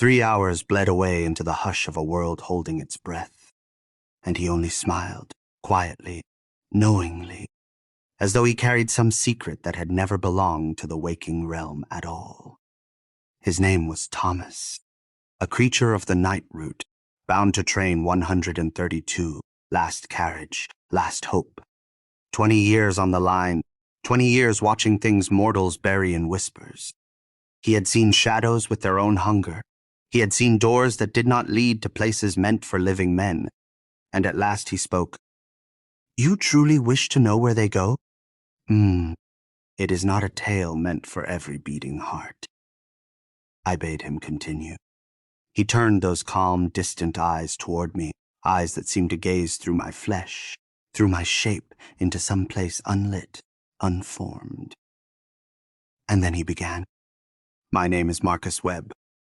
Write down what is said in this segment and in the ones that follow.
3 hours bled away into the hush of a world holding its breath, and he only smiled, quietly, knowingly, as though he carried some secret that had never belonged to the waking realm at all. His name was Thomas, a creature of the night route, bound to train 132, last carriage, last hope. 20 years on the line, 20 years watching things mortals bury in whispers. He had seen shadows with their own hunger. He had seen doors that did not lead to places meant for living men. And at last he spoke. "You truly wish to know where they go? It is not a tale meant for every beating heart." I bade him continue. He turned those calm, distant eyes toward me, eyes that seemed to gaze through my flesh, through my shape, into some place unlit, unformed. And then he began. "My name is Marcus Webb.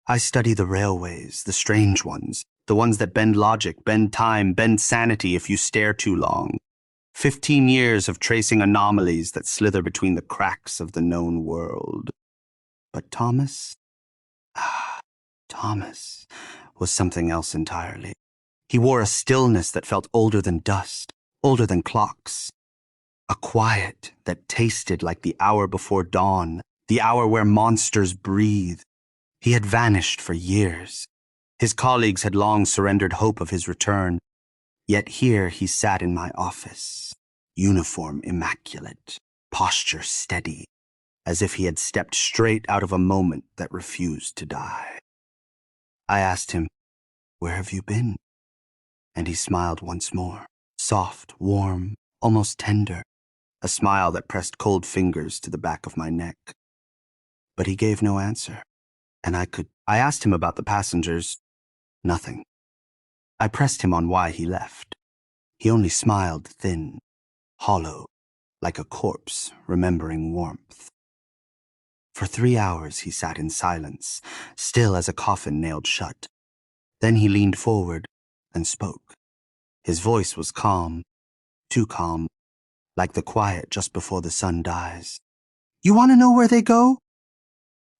I study the railways, the strange ones, the ones that bend logic, bend time, bend sanity if you stare too long. 15 years of tracing anomalies that slither between the cracks of the known world. But Thomas? Thomas was something else entirely. He wore a stillness that felt older than dust, older than clocks. A quiet that tasted like the hour before dawn, the hour where monsters breathe. He had vanished for years. His colleagues had long surrendered hope of his return. Yet here he sat in my office, uniform immaculate, posture steady, as if he had stepped straight out of a moment that refused to die. I asked him, "Where have you been?" And he smiled once more, soft, warm, almost tender, a smile that pressed cold fingers to the back of my neck. But he gave no answer, and I asked him about the passengers. Nothing. I pressed him on why he left. He only smiled thin, hollow, like a corpse remembering warmth. For 3 hours he sat in silence, still as a coffin nailed shut. Then he leaned forward and spoke. His voice was calm, too calm, like the quiet just before the sun dies. "You want to know where they go?"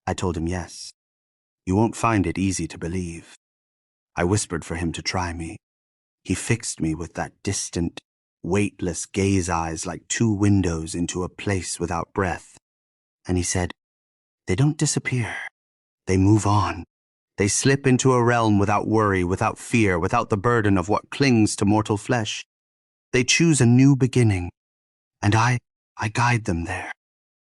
I told him yes. You won't find it easy to believe. I whispered for him to try me. He fixed me with that distant, weightless gaze eyes like two windows into a place without breath. And he said, "They don't disappear. They move on. They slip into a realm without worry, without fear, without the burden of what clings to mortal flesh. They choose a new beginning. And I guide them there.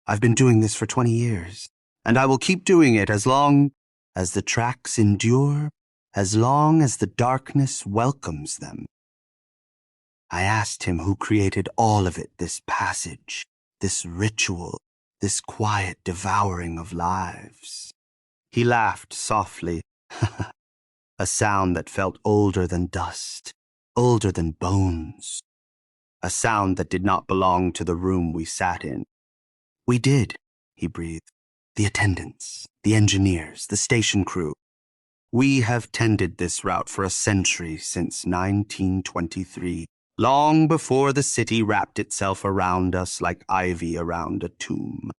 I've been doing this for 20 years. And I will keep doing it as long as the tracks endure, as long as the darkness welcomes them." I asked him who created all of it, this passage, this ritual, this quiet devouring of lives. He laughed softly, a sound that felt older than dust, older than bones, a sound that did not belong to the room we sat in. "We did," he breathed. "The attendants, the engineers, the station crew. We have tended this route for a century since 1923, long before the city wrapped itself around us like ivy around a tomb.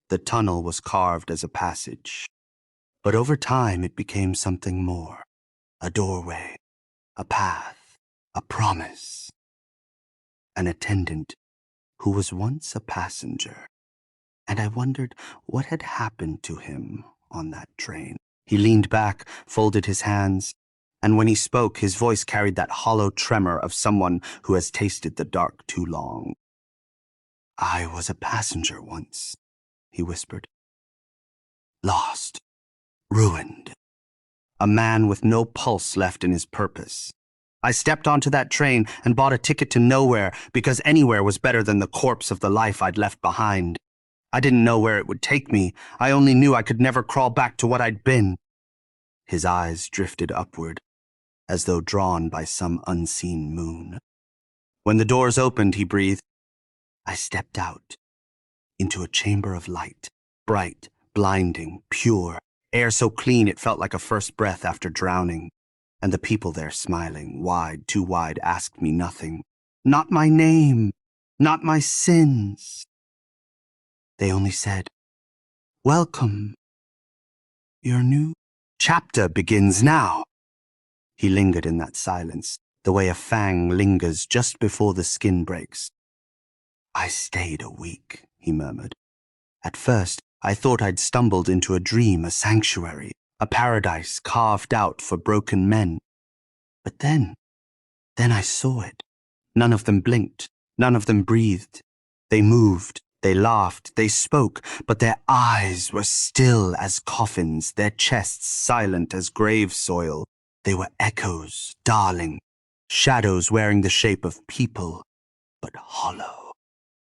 The tunnel was carved as a passage. But over time it became something more, a doorway, a path, a promise. An attendant who was once a passenger. And I wondered what had happened to him on that train." He leaned back, folded his hands, and when he spoke, his voice carried that hollow tremor of someone who has tasted the dark too long. "I was a passenger once," he whispered. "Lost, ruined, a man with no pulse left in his purpose. I stepped onto that train and bought a ticket to nowhere because anywhere was better than the corpse of the life I'd left behind. I didn't know where it would take me. I only knew I could never crawl back to what I'd been." His eyes drifted upward, as though drawn by some unseen moon. When the doors opened, he breathed. I stepped out, into a chamber of light, bright, blinding, pure, air so clean it felt like a first breath after drowning. And the people there smiling, wide, too wide, asked me nothing. Not my name, not my sins. They only said, "Welcome. You're new chapter begins now. He lingered in that silence, the way a fang lingers just before the skin breaks. I stayed a week, he murmured. At first, I thought I'd stumbled into a dream, a sanctuary, a paradise carved out for broken men. But then I saw it. None of them blinked. None of them breathed. They moved. They laughed. They spoke. But their eyes were still as coffins, their chests silent as grave soil. They were echoes, darling, shadows wearing the shape of people, but hollow,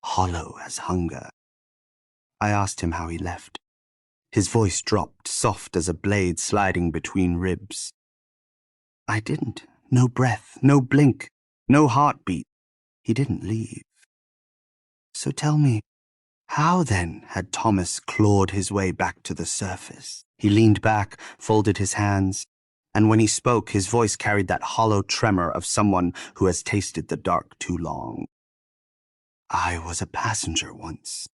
hollow as hunger. I asked him how he left. His voice dropped, soft as a blade sliding between ribs. I didn't. No breath, no blink, no heartbeat. He didn't leave. So tell me, how then had Thomas clawed his way back to the surface? He leaned back, folded his hands, and when he spoke, his voice carried that hollow tremor of someone who has tasted the dark too long. I was a passenger once,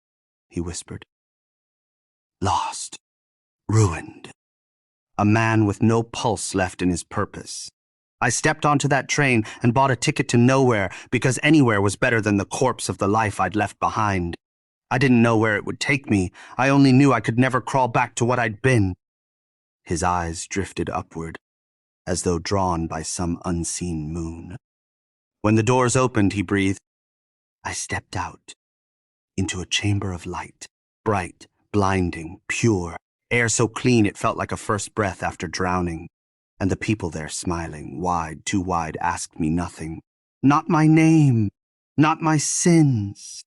he whispered. Lost, ruined, a man with no pulse left in his purpose. I stepped onto that train and bought a ticket to nowhere because anywhere was better than the corpse of the life I'd left behind. I didn't know where it would take me. I only knew I could never crawl back to what I'd been. His eyes drifted upward, as though drawn by some unseen moon. When the doors opened, he breathed. I stepped out into a chamber of light, bright, blinding, pure, air so clean it felt like a first breath after drowning. And the people there smiling, wide, too wide, asked me nothing. Not my name, not my sins.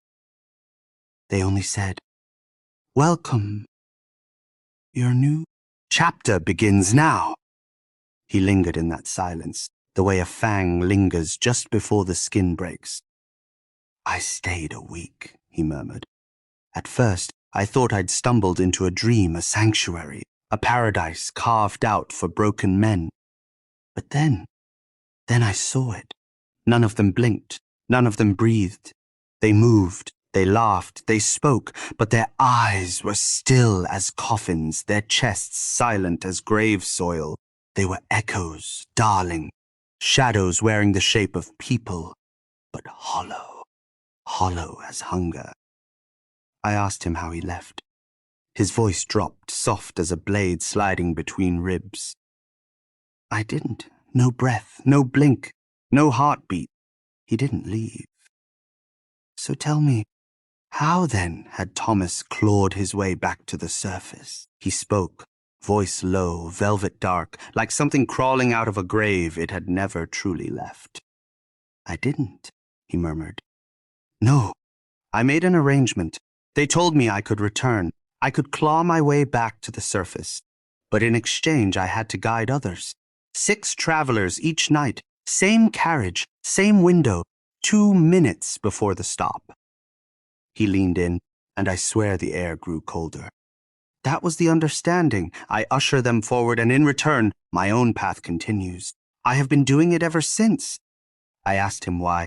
They only said, welcome. Your new chapter begins now. He lingered in that silence, the way a fang lingers just before the skin breaks. I stayed a week, he murmured. At first, I thought I'd stumbled into a dream, a sanctuary, a paradise carved out for broken men. But then I saw it. None of them blinked. None of them breathed. They moved. They laughed. They spoke. But their eyes were still as coffins, their chests silent as grave soil. They were echoes, darling, shadows wearing the shape of people, but hollow, hollow as hunger. I asked him how he left. His voice dropped, soft as a blade sliding between ribs. I didn't. No breath, no blink, no heartbeat. He didn't leave. So tell me, how then had Thomas clawed his way back to the surface? He spoke, voice low, velvet dark, like something crawling out of a grave it had never truly left. I didn't, he murmured. No, I made an arrangement. They told me I could return. I could claw my way back to the surface. But in exchange, I had to guide others. 6 travelers each night, same carriage, same window, 2 minutes before the stop. He leaned in, and I swear the air grew colder. That was the understanding. I usher them forward, and in return, my own path continues. I have been doing it ever since. I asked him why.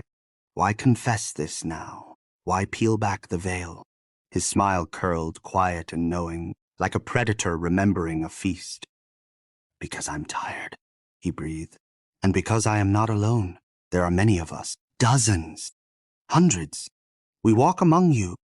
Why confess this now? Why peel back the veil? His smile curled, quiet and knowing, like a predator remembering a feast. Because I'm tired, he breathed. And because I am not alone. There are many of us. Dozens. Hundreds. We walk among you.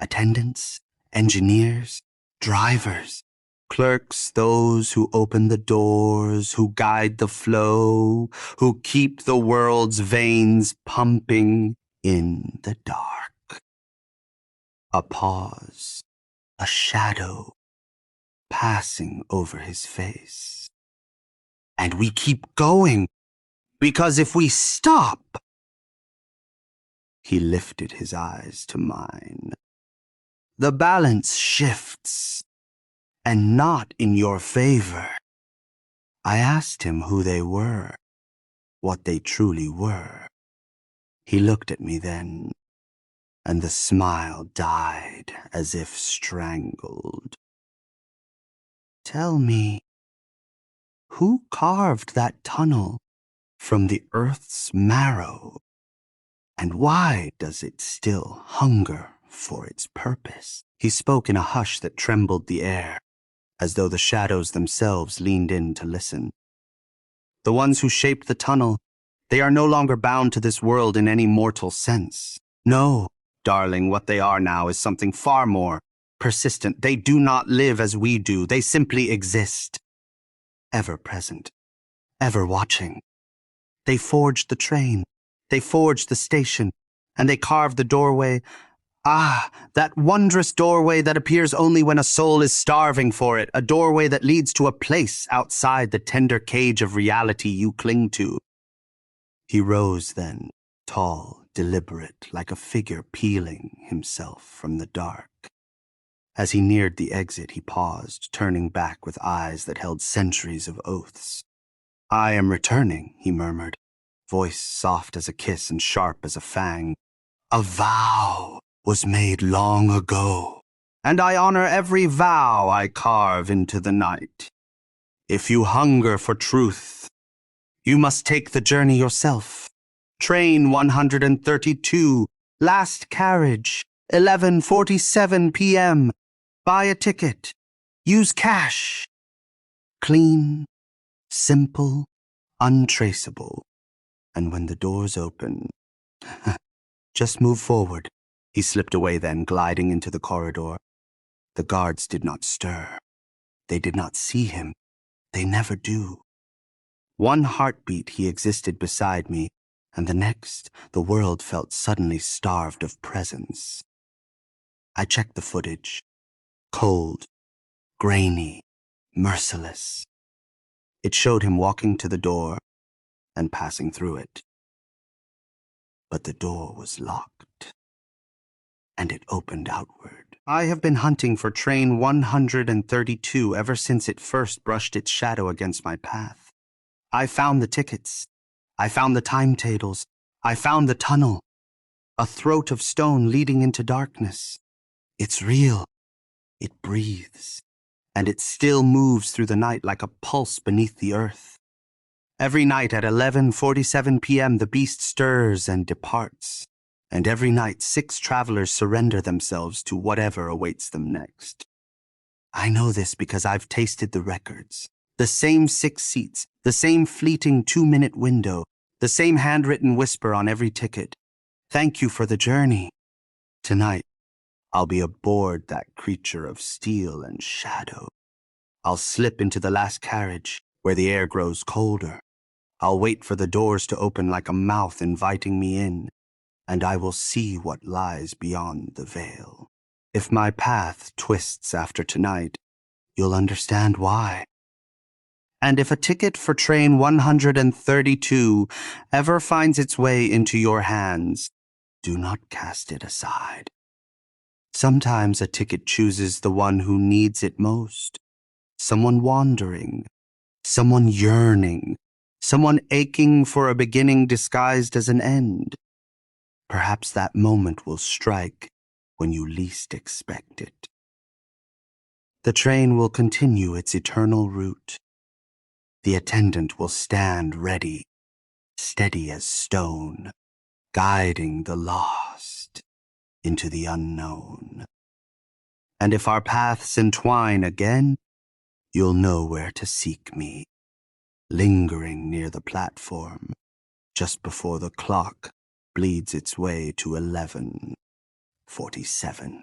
Attendants, engineers, drivers, clerks, those who open the doors, who guide the flow, who keep the world's veins pumping in the dark. A pause, a shadow passing over his face. And we keep going, because if we stop... He lifted his eyes to mine. The balance shifts, and not in your favor. I asked him who they were, what they truly were. He looked at me then, and the smile died as if strangled. Tell me, who carved that tunnel from the earth's marrow? And why does it still hunger for its purpose? He spoke in a hush that trembled the air. as though the shadows themselves leaned in to listen. The ones who shaped the tunnel, they are no longer bound to this world in any mortal sense. No, darling, what they are now is something far more persistent. They do not live as we do. They simply exist. Ever present, ever watching. They forged the train. They forged the station. And they carved the doorway. Ah, that wondrous doorway that appears only when a soul is starving for it. A doorway that leads to a place outside the tender cage of reality you cling to. He rose then, tall, deliberate, like a figure peeling himself from the dark. As he neared the exit, he paused, turning back with eyes that held centuries of oaths. "I am returning," he murmured, voice soft as a kiss and sharp as a fang. "A vow was made long ago, and I honor every vow I carve into the night. If you hunger for truth, you must take the journey yourself. Train 132, last carriage, 11:47 p.m. Buy a ticket. Use cash. Clean, simple, untraceable. And when the doors open, just move forward." He slipped away then, gliding into the corridor. The guards did not stir. They did not see him. They never do. One heartbeat he existed beside me, and the next, the world felt suddenly starved of presence. I checked the footage. Cold, grainy, merciless. It showed him walking to the door and passing through it. But the door was locked, and it opened outward. I have been hunting for train 132 ever since it first brushed its shadow against my path. I found the tickets. I found the timetables. I found the tunnel. A throat of stone leading into darkness. It's real. It breathes. And it still moves through the night like a pulse beneath the earth. Every night at 11:47 p.m. the beast stirs and departs. And every night 6 travelers surrender themselves to whatever awaits them next. I know this because I've tasted the records. The same 6 seats, the same fleeting 2-minute window, the same handwritten whisper on every ticket. Thank you for the journey. Tonight, I'll be aboard that creature of steel and shadow. I'll slip into the last carriage where the air grows colder. I'll wait for the doors to open like a mouth inviting me in, and I will see what lies beyond the veil. If my path twists after tonight, you'll understand why. And if a ticket for train 132 ever finds its way into your hands, do not cast it aside. Sometimes a ticket chooses the one who needs it most. Someone wandering, someone yearning, someone aching for a beginning disguised as an end. Perhaps that moment will strike when you least expect it. The train will continue its eternal route. The attendant will stand ready, steady as stone, guiding the lost into the unknown. And if our paths entwine again, you'll know where to seek me, lingering near the platform, just before the clock bleeds its way to 11:47.